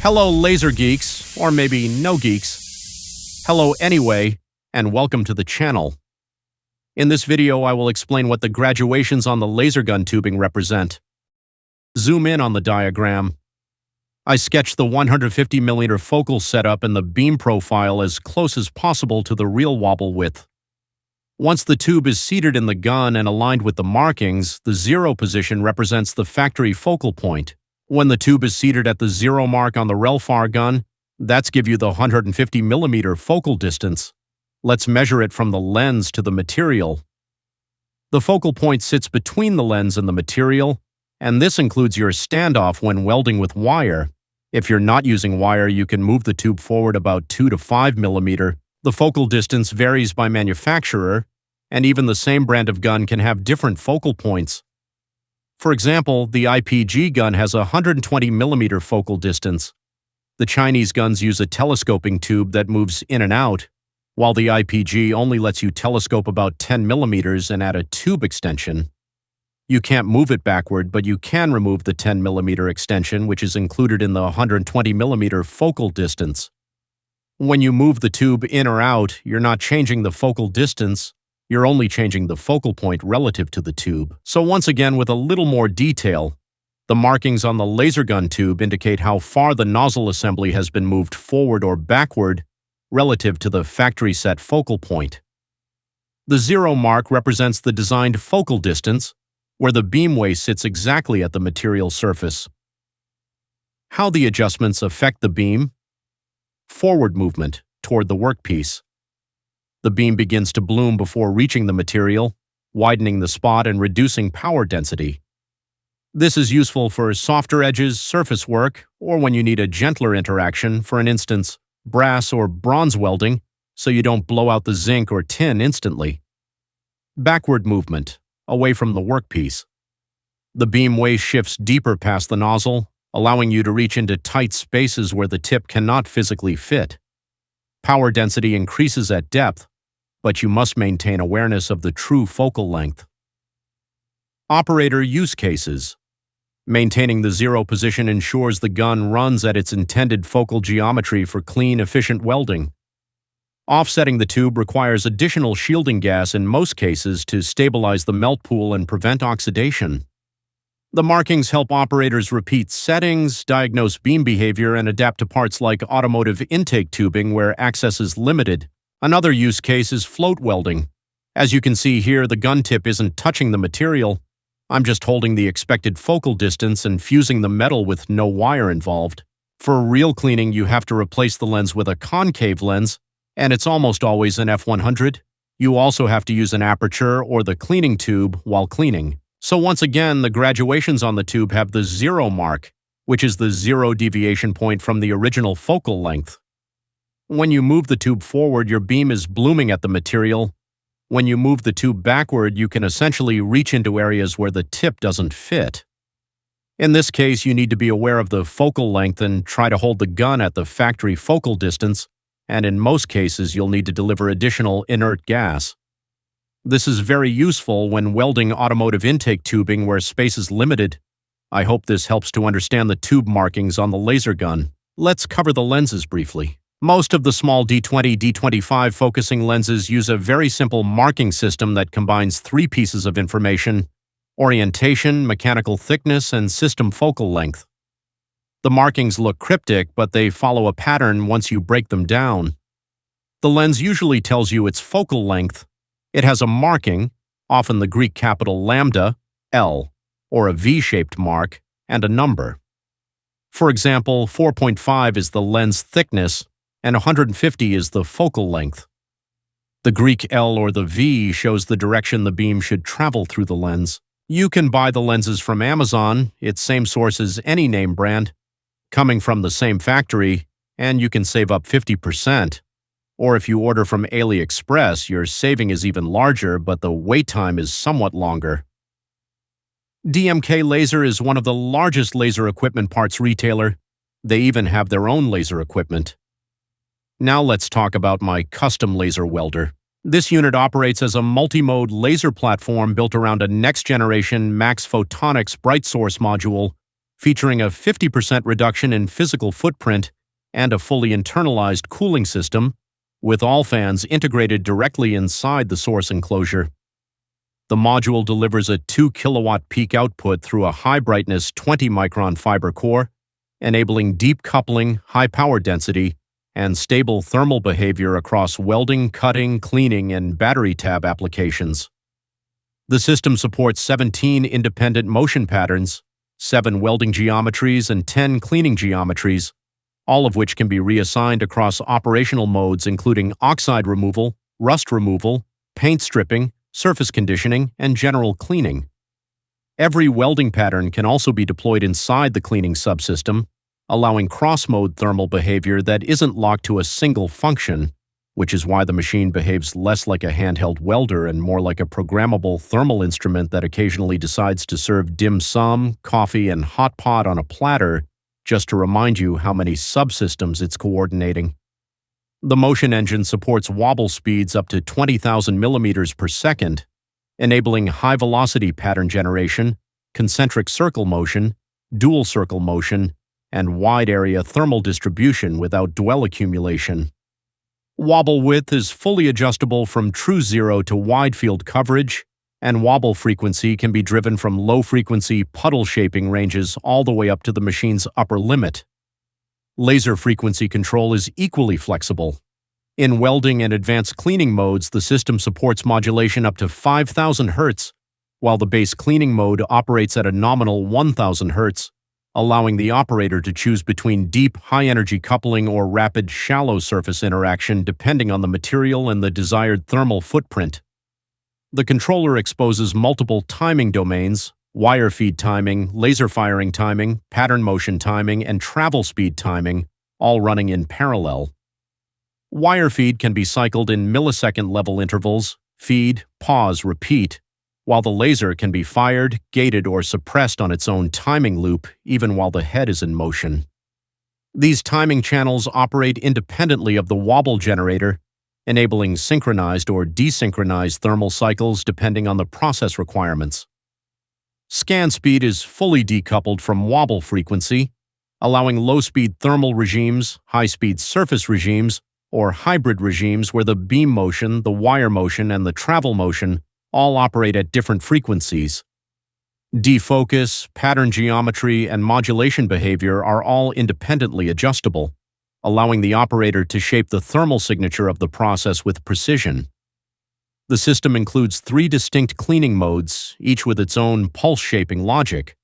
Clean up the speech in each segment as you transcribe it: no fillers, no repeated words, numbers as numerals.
Hello, laser geeks, or maybe no geeks. Hello anyway, and welcome to the channel. In this video, I will explain what the graduations on the laser gun tubing represent. Zoom in on the diagram. I sketched the 150mm focal setup and the beam profile as close as possible to the real wobble width. Once the tube is seated in the gun and aligned with the markings, the 0 position represents the factory focal point. When the tube is seated at the 0 mark on the Relfar gun, that's give you the 150mm focal distance. Let's measure it from the lens to the material. The focal point sits between the lens and the material, and this includes your standoff when welding with wire. If you're not using wire, you can move the tube forward about 2 to 5mm. The focal distance varies by manufacturer, and even the same brand of gun can have different focal points. For example, the IPG gun has a 120mm focal distance. The Chinese guns use a telescoping tube that moves in and out, while the IPG only lets you telescope about 10mm and add a tube extension. You can't move it backward, but you can remove the 10mm extension, which is included in the 120mm focal distance. When you move the tube in or out, you're not changing the focal distance, you're only changing the focal point relative to the tube. So once again, with a little more detail, the markings on the laser gun tube indicate how far the nozzle assembly has been moved forward or backward relative to the factory set focal point. The 0 mark represents the designed focal distance, where the beamway sits exactly at the material surface. How the adjustments affect the beam? Forward movement toward the workpiece. The beam begins to bloom before reaching the material, widening the spot and reducing power density. This is useful for softer edges, surface work, or when you need a gentler interaction, for an instance, brass or bronze welding, so you don't blow out the zinc or tin instantly. Backward movement, away from the workpiece. The beamway shifts deeper past the nozzle, allowing you to reach into tight spaces where the tip cannot physically fit. Power density increases at depth, but you must maintain awareness of the true focal length. Operator use cases. Maintaining the 0 position ensures the gun runs at its intended focal geometry for clean, efficient welding. Offsetting the tube requires additional shielding gas in most cases to stabilize the melt pool and prevent oxidation. The markings help operators repeat settings, diagnose beam behavior, and adapt to parts like automotive intake tubing where access is limited. Another use case is float welding. As you can see here, the gun tip isn't touching the material. I'm just holding the expected focal distance and fusing the metal with no wire involved. For real cleaning, you have to replace the lens with a concave lens, and it's almost always an f100. You also have to use an aperture or the cleaning tube while cleaning. So once again, the graduations on the tube have the 0 mark, which is the 0 deviation point from the original focal length. When you move the tube forward, your beam is blooming at the material. When you move the tube backward, you can essentially reach into areas where the tip doesn't fit. In this case, you need to be aware of the focal length and try to hold the gun at the factory focal distance, and in most cases, you'll need to deliver additional inert gas. This is very useful when welding automotive intake tubing where space is limited. I hope this helps to understand the tube markings on the laser gun. Let's cover the lenses briefly. Most of the small D20, D25 focusing lenses use a very simple marking system that combines 3 pieces of information: orientation, mechanical thickness, and system focal length. The markings look cryptic, but they follow a pattern once you break them down. The lens usually tells you its focal length. It has a marking, often the Greek capital lambda, L, or a V-shaped mark, and a number. For example, 4.5 is the lens thickness, and 150 is the focal length. The Greek L or the V shows the direction the beam should travel through the lens. You can buy the lenses from Amazon, it's same source as any name brand, coming from the same factory, and you can save up 50%. Or if you order from AliExpress, your saving is even larger, but the wait time is somewhat longer. DMK Laser is one of the largest laser equipment parts retailer. They even have their own laser equipment. Now let's talk about my custom laser welder. This unit operates as a multi-mode laser platform built around a next-generation Max Photonics bright source module featuring a 50% reduction in physical footprint and a fully internalized cooling system, with all fans integrated directly inside the source enclosure. The module delivers a 2 kilowatt peak output through a high-brightness 20-micron fiber core, enabling deep coupling, high power density, and stable thermal behavior across welding, cutting, cleaning, and battery tab applications. The system supports 17 independent motion patterns, 7 welding geometries, and 10 cleaning geometries, all of which can be reassigned across operational modes including oxide removal, rust removal, paint stripping, surface conditioning, and general cleaning. Every welding pattern can also be deployed inside the cleaning subsystem, allowing cross-mode thermal behavior that isn't locked to a single function, which is why the machine behaves less like a handheld welder and more like a programmable thermal instrument that occasionally decides to serve dim sum, coffee, and hot pot on a platter just to remind you how many subsystems it's coordinating. The motion engine supports wobble speeds up to 20,000 millimeters per second, enabling high-velocity pattern generation, concentric circle motion, dual circle motion, and wide-area thermal distribution without dwell accumulation. Wobble width is fully adjustable from true zero to wide field coverage, and wobble frequency can be driven from low-frequency puddle shaping ranges all the way up to the machine's upper limit. Laser frequency control is equally flexible. In welding and advanced cleaning modes, the system supports modulation up to 5,000 Hz, while the base cleaning mode operates at a nominal 1,000 Hz, allowing the operator to choose between deep, high-energy coupling or rapid, shallow surface interaction depending on the material and the desired thermal footprint. The controller exposes multiple timing domains: wire feed timing, laser firing timing, pattern motion timing, and travel speed timing, all running in parallel. Wire feed can be cycled in millisecond-level intervals: feed, pause, repeat, while the laser can be fired, gated, or suppressed on its own timing loop, even while the head is in motion. These timing channels operate independently of the wobble generator, enabling synchronized or desynchronized thermal cycles depending on the process requirements. Scan speed is fully decoupled from wobble frequency, allowing low-speed thermal regimes, high-speed surface regimes, or hybrid regimes where the beam motion, the wire motion, and the travel motion all operate at different frequencies. Defocus, pattern geometry, and modulation behavior are all independently adjustable, allowing the operator to shape the thermal signature of the process with precision. The system includes 3 distinct cleaning modes, each with its own pulse-shaping logic: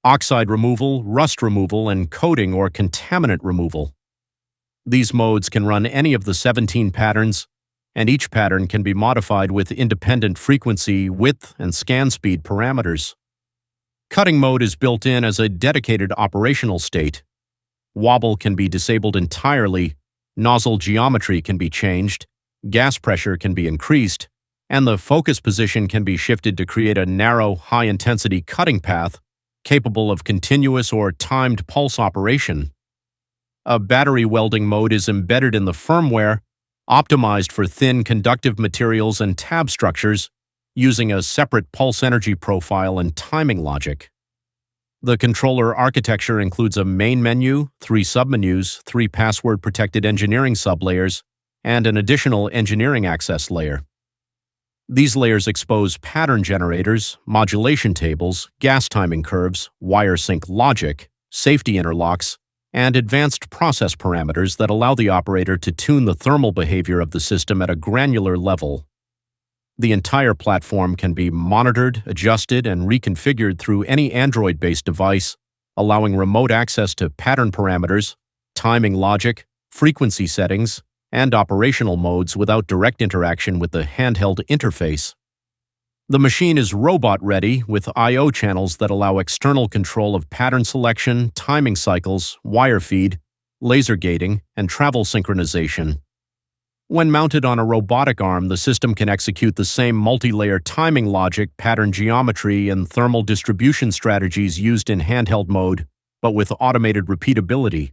oxide removal, rust removal, and coating or contaminant removal. These modes can run any of the 17 patterns, and each pattern can be modified with independent frequency, width, and scan speed parameters. Cutting mode is built in as a dedicated operational state. Wobble can be disabled entirely, nozzle geometry can be changed, gas pressure can be increased, and the focus position can be shifted to create a narrow, high-intensity cutting path capable of continuous or timed pulse operation. A battery welding mode is embedded in the firmware, optimized for thin conductive materials and tab structures, using a separate pulse energy profile and timing logic. The controller architecture includes a main menu, 3 submenus, 3 password-protected engineering sublayers, and an additional engineering access layer. These layers expose pattern generators, modulation tables, gas timing curves, wire sync logic, safety interlocks, and advanced process parameters that allow the operator to tune the thermal behavior of the system at a granular level. The entire platform can be monitored, adjusted, and reconfigured through any Android-based device, allowing remote access to pattern parameters, timing logic, frequency settings, and operational modes without direct interaction with the handheld interface. The machine is robot-ready with I/O channels that allow external control of pattern selection, timing cycles, wire feed, laser gating, and travel synchronization. When mounted on a robotic arm, the system can execute the same multi-layer timing logic, pattern geometry, and thermal distribution strategies used in handheld mode, but with automated repeatability.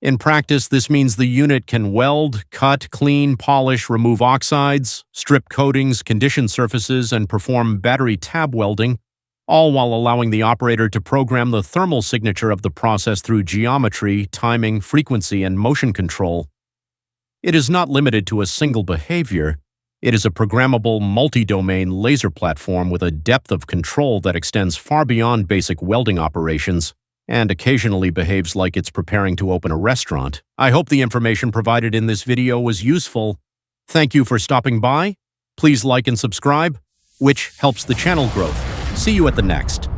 In practice, this means the unit can weld, cut, clean, polish, remove oxides, strip coatings, condition surfaces, and perform battery tab welding, all while allowing the operator to program the thermal signature of the process through geometry, timing, frequency, and motion control. It is not limited to a single behavior. It is a programmable, multi-domain laser platform with a depth of control that extends far beyond basic welding operations and occasionally behaves like it's preparing to open a restaurant. I hope the information provided in this video was useful. Thank you for stopping by. Please like and subscribe, which helps the channel growth. See you at the next.